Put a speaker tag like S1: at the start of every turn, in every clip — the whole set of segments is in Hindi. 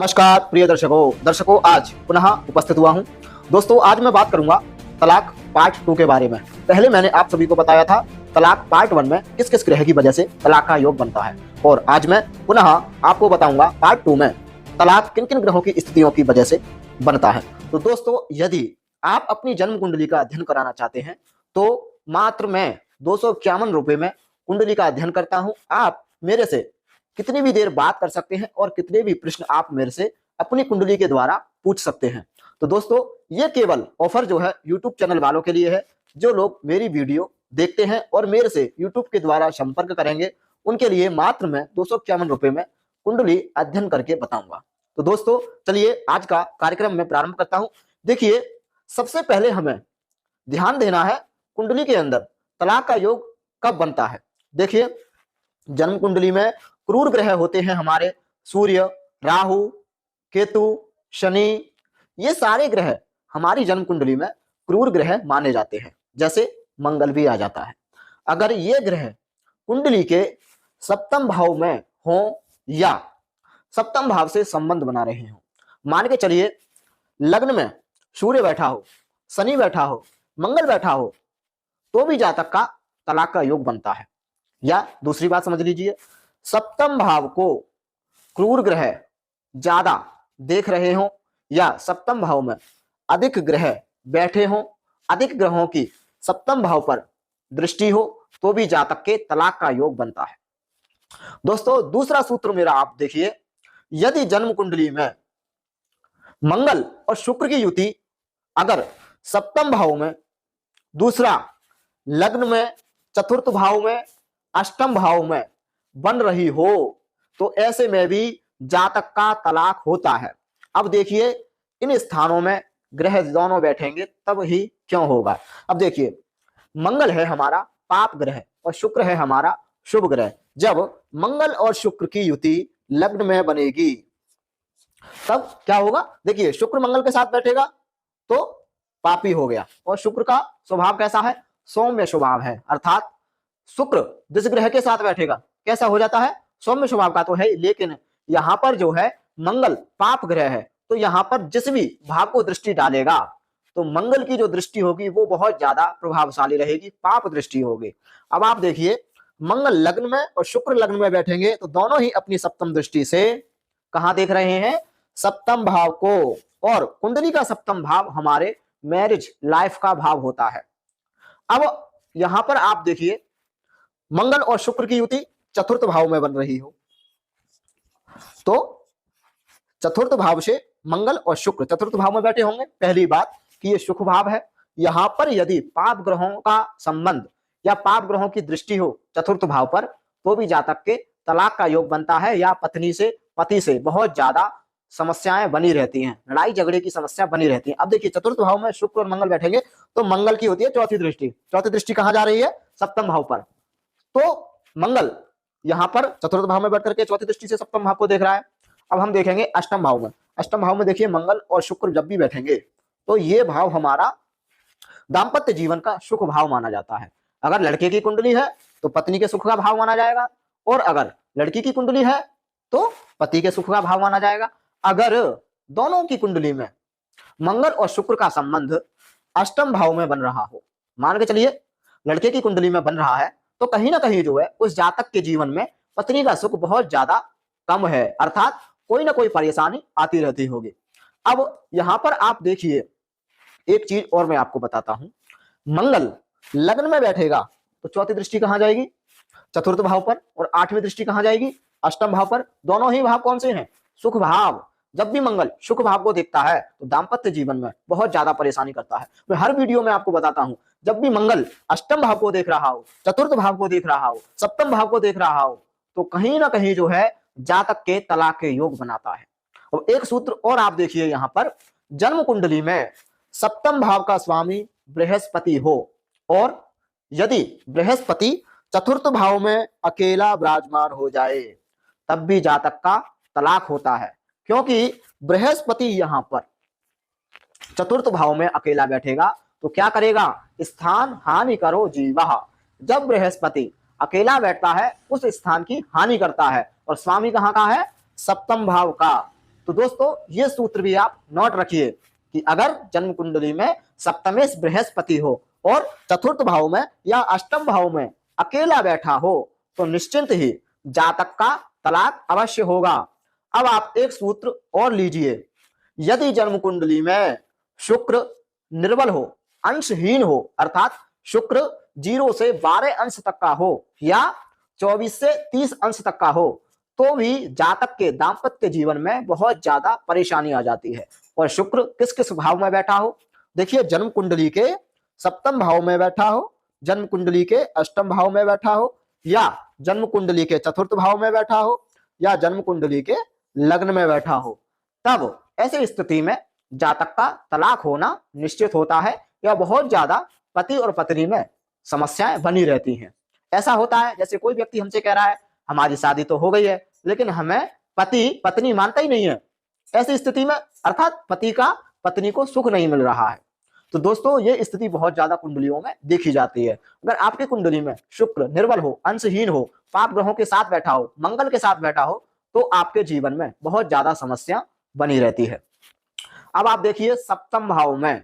S1: नमस्कार प्रिय दर्शकों आज पुनः उपस्थित हुआ हूं। दोस्तों आज मैं बात करूंगा तलाक पार्ट 2 के बारे में। पहले मैंने आप सभी को बताया था तलाक पार्ट 1 में किस किस ग्रह की वजह से तलाक का योग बनता है, और आज मैं पुनः आपको बताऊंगा पार्ट 2 में तलाक किन किन ग्रहों की स्थितियों की वजह से बनता है। तो दोस्तों यदि आप अपनी जन्म कुंडली का अध्ययन कराना चाहते हैं तो मात्र मैं 251 रुपए में कुंडली का अध्ययन करता हूं। आप मेरे से कितनी भी देर बात कर सकते हैं और कितने भी प्रश्न आप मेरे से अपनी कुंडली के द्वारा पूछ सकते हैं। तो दोस्तों ये केवल ऑफर जो है यूट्यूब चैनल वालों के लिए है। जो लोग मेरी वीडियो देखते हैं और मेरे से यूट्यूब के द्वारा संपर्क करेंगे उनके लिए मात्र मैं 251 रुपए में कुंडली अध्ययन करके बताऊंगा। तो दोस्तों चलिए आज का कार्यक्रम में प्रारंभ करता हूं। देखिए सबसे पहले हमें ध्यान देना है कुंडली के अंदर तलाक का योग कब बनता है। देखिए जन्म कुंडली में क्रूर ग्रह होते हैं हमारे सूर्य, राहु, केतु, शनि। ये सारे ग्रह हमारी जन्म कुंडली में क्रूर ग्रह माने जाते हैं। जैसे मंगल भी आ जाता है। अगर ये ग्रह कुंडली के सप्तम भाव में हो या सप्तम भाव से संबंध बना रहे हो, मान के चलिए लग्न में सूर्य बैठा हो, शनि बैठा हो, मंगल बैठा हो, तो भी जातक का तलाक का योग बनता है। या दूसरी बात समझ लीजिए, सप्तम भाव को क्रूर ग्रह ज्यादा देख रहे हो या सप्तम भाव में अधिक ग्रह बैठे हो, अधिक ग्रहों की सप्तम भाव पर दृष्टि हो, तो भी जातक के तलाक का योग बनता है। दोस्तों दूसरा सूत्र मेरा आप देखिए, यदि जन्म कुंडली में मंगल और शुक्र की युति अगर सप्तम भाव में, दूसरा लग्न में, चतुर्थ भाव में, अष्टम भाव में बन रही हो, तो ऐसे में भी जातक का तलाक होता है। अब देखिए इन स्थानों में ग्रह दोनों बैठेंगे तब ही क्यों होगा। अब देखिए मंगल है हमारा पाप ग्रह और शुक्र है हमारा शुभ ग्रह। जब मंगल और शुक्र की युति लग्न में बनेगी तब क्या होगा। देखिए शुक्र मंगल के साथ बैठेगा तो पापी हो गया, और शुक्र का स्वभाव कैसा है, सौम्य स्वभाव है। अर्थात शुक्र जिस ग्रह के साथ बैठेगा कैसा हो जाता है, सौम्य स्वभाव का तो है, लेकिन यहां पर जो है मंगल पाप ग्रह है, तो यहां पर जिस भी भाव को दृष्टि डालेगा तो मंगल की जो दृष्टि होगी वो बहुत ज्यादा प्रभावशाली रहेगी, पाप दृष्टि होगी। अब आप देखिए मंगल लग्न में और शुक्र लग्न में बैठेंगे तो दोनों ही अपनी सप्तम दृष्टि से कहां देख रहे हैं, सप्तम भाव को। और कुंडली का सप्तम भाव हमारे मैरिज लाइफ का भाव होता है। अब यहां पर आप देखिए मंगल और शुक्र की युति चतुर्थ भाव में बन रही हो, तो चतुर्थ भाव से मंगल और शुक्र चतुर्थ भाव में बैठे होंगे। पहली बात कि ये सुख भाव है। यहां पर यदि पाप ग्रहों का संबंध या पाप ग्रहों की दृष्टि हो चतुर्थ भाव पर, तो भी जातक के तलाक का योग बनता है, या पत्नी से पति से बहुत ज्यादा समस्याएं बनी रहती हैं, लड़ाई झगड़े की समस्या बनी रहती है। अब देखिए चतुर्थ भाव में शुक्र और मंगल बैठेंगे तो मंगल की होती है चौथी दृष्टि। चौथी दृष्टि कहां जा रही है, सप्तम भाव पर। तो मंगल यहां पर चतुर्थ भाव में बैठ करके चौथी दृष्टि से सप्तम भाव को देख रहा है। अब हम देखेंगे अष्टम भाव में। अष्टम भाव में देखिए मंगल और शुक्र जब भी बैठेंगे तो ये भाव हमारा दाम्पत्य जीवन का सुख भाव माना जाता है। अगर लड़के की कुंडली है तो पत्नी के सुख का भाव माना जाएगा, और अगर लड़की की कुंडली है तो पति के सुख का भाव माना जाएगा। अगर दोनों की कुंडली में मंगल और शुक्र का संबंध अष्टम भाव में बन रहा हो, मान के चलिए लड़के की कुंडली में बन रहा है, तो कहीं ना कहीं जो है उस जातक के जीवन में पत्नी का सुख बहुत ज्यादा कम है, अर्थात कोई ना कोई परेशानी आती रहती होगी। अब यहां पर आप देखिए एक चीज और मैं आपको बताता हूं, मंगल लग्न में बैठेगा तो चौथी दृष्टि कहां जाएगी, चतुर्थ भाव पर, और आठवीं दृष्टि कहां जाएगी, अष्टम भाव पर। दोनों ही भाव कौन से हैं, सुख भाव। जब भी मंगल सुख भाव को देखता है तो दाम्पत्य जीवन में बहुत ज्यादा परेशानी करता है। मैं हर वीडियो में आपको बताता हूं, जब भी मंगल अष्टम भाव को देख रहा हो, चतुर्थ भाव को देख रहा हो, सप्तम भाव को देख रहा हो, तो कहीं ना कहीं जो है जातक के तलाक के योग बनाता है। और एक सूत्र और आप देखिए, यहां पर जन्म कुंडली में सप्तम भाव का स्वामी बृहस्पति हो, और यदि बृहस्पति चतुर्थ भाव में अकेला विराजमान हो जाए तब भी जातक का तलाक होता है, क्योंकि बृहस्पति यहां पर चतुर्थ भाव में अकेला बैठेगा तो क्या करेगा, स्थान हानि करो जीवा। जब बृहस्पति अकेला बैठता है उस स्थान की हानि करता है, और स्वामी कहां का है, सप्तम भाव का। तो दोस्तों ये सूत्र भी आप नोट रखिए कि अगर जन्म कुंडली में सप्तमेश बृहस्पति हो और चतुर्थ भाव में या अष्टम भाव में अकेला बैठा हो तो निश्चिंत ही जातक का तलाक अवश्य होगा। अब आप एक सूत्र और लीजिए, यदि जन्म कुंडली में शुक्र निर्बल हो, अंशहीन हो, अर्थात शुक्र 0 से 12 अंश तक का हो या 24 से 30 अंश तक का हो, तो भी जातक के दाम्पत्य जीवन में बहुत ज्यादा परेशानी आ जाती है। और शुक्र किस किस भाव में बैठा हो, देखिए जन्म कुंडली के सप्तम भाव में बैठा हो, जन्म कुंडली के अष्टम भाव में बैठा हो, या जन्म कुंडली के चतुर्थ भाव में बैठा हो, या जन्म कुंडली के लग्न में बैठा हो, तब ऐसी स्थिति में जातक का तलाक होना निश्चित होता है या बहुत ज्यादा पति और पत्नी में समस्याएं बनी रहती हैं। ऐसा होता है जैसे कोई व्यक्ति हमसे कह रहा है हमारी शादी तो हो गई है लेकिन हमें पति पत्नी मानता ही नहीं है। ऐसी स्थिति में अर्थात पति का पत्नी को सुख नहीं मिल रहा है। तो दोस्तों ये स्थिति बहुत ज्यादा कुंडलियों में देखी जाती है। अगर आपकी कुंडली में शुक्र निर्बल हो, अंशहीन हो, पाप ग्रहों के साथ बैठा हो, मंगल के साथ बैठा हो, तो आपके जीवन में बहुत ज्यादा समस्या बनी रहती है। अब आप देखिए सप्तम भाव में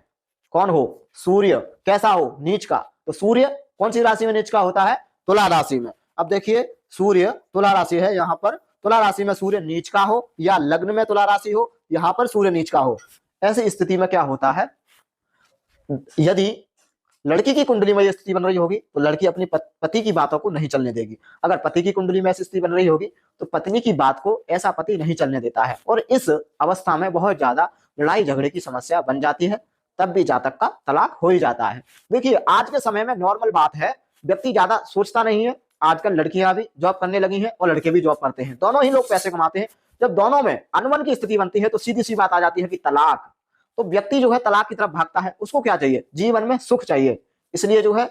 S1: कौन हो, सूर्य कैसा हो, नीच का। तो सूर्य कौन सी राशि में नीच का होता है, तुला राशि में। अब देखिए सूर्य तुला राशि है, यहाँ पर तुला राशि में सूर्य नीच का हो या लग्न में तुला राशि हो, यहाँ पर सूर्य नीच का हो, ऐसी स्थिति में क्या होता है, यदि लड़की की कुंडली में यह स्थिति बन रही होगी तो लड़की अपनी पति की बातों को नहीं चलने देगी। अगर पति की कुंडली में ऐसी स्थिति बन रही होगी तो पत्नी की बात को ऐसा पति नहीं चलने देता है और इस अवस्था में बहुत ज्यादा लड़ाई झगड़े की समस्या बन जाती है, तब भी जातक का तलाक हो ही जाता है। देखिए आज के समय में नॉर्मल बात है, व्यक्ति ज्यादा सोचता नहीं है। आजकल लड़कियां भी जॉब करने लगी हैं और लड़के भी जॉब करते हैं, दोनों ही लोग पैसे कमाते हैं। जब दोनों में अनबन की स्थिति बनती है तो सीधी सी बात आ जाती है कि तलाक। तो व्यक्ति जो है तलाक की तरफ भागता है। उसको क्या चाहिए, जीवन में सुख चाहिए। इसलिए जो है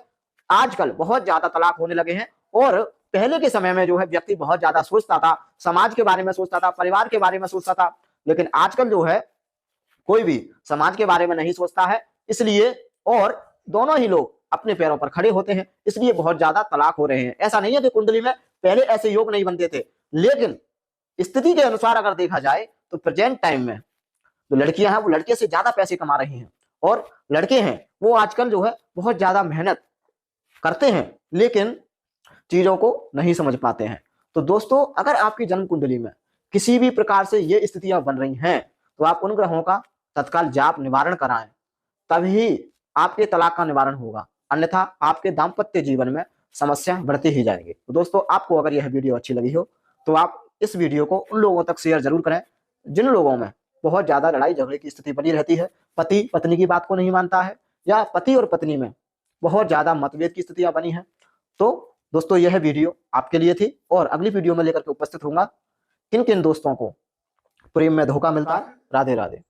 S1: आजकल बहुत ज्यादा तलाक होने लगे हैं। और पहले के समय में जो है व्यक्ति बहुत ज्यादा सोचता था, समाज के बारे में सोचता था, परिवार के बारे में सोचता था, लेकिन आजकल जो है कोई भी समाज के बारे में नहीं सोचता है। इसलिए और दोनों ही लोग अपने पैरों पर खड़े होते हैं, इसलिए बहुत ज्यादा तलाक हो रहे हैं। ऐसा नहीं है कि कुंडली में पहले ऐसे योग नहीं बनते थे, लेकिन स्थिति के अनुसार अगर देखा जाए तो प्रेजेंट टाइम में जो लड़कियां हैं वो लड़के से ज्यादा पैसे कमा रही हैं और लड़के हैं वो आजकल जो है बहुत ज्यादा मेहनत करते हैं लेकिन चीजों को नहीं समझ पाते हैं। तो दोस्तों अगर आपकी जन्म कुंडली में किसी भी प्रकार से ये स्थितियां बन रही हैं तो आप उन ग्रहों का तत्काल जाप निवारण कराएं, तभी आपके तलाक का निवारण होगा, अन्यथा आपके दाम्पत्य जीवन में समस्या बढ़ती ही जाएगी। तो दोस्तों आपको अगर यह वीडियो अच्छी लगी हो तो आप इस वीडियो को उन लोगों तक शेयर जरूर करें जिन लोगों में बहुत ज्यादा लड़ाई झगड़े की स्थिति बनी रहती है, पति पत्नी की बात को नहीं मानता है या पति और पत्नी में बहुत ज्यादा मतभेद की स्थितियां बनी हैं। तो दोस्तों यह वीडियो आपके लिए थी और अगली वीडियो में लेकर के उपस्थित होऊंगा किन किन दोस्तों को प्रेम में धोखा मिलता है। राधे राधे।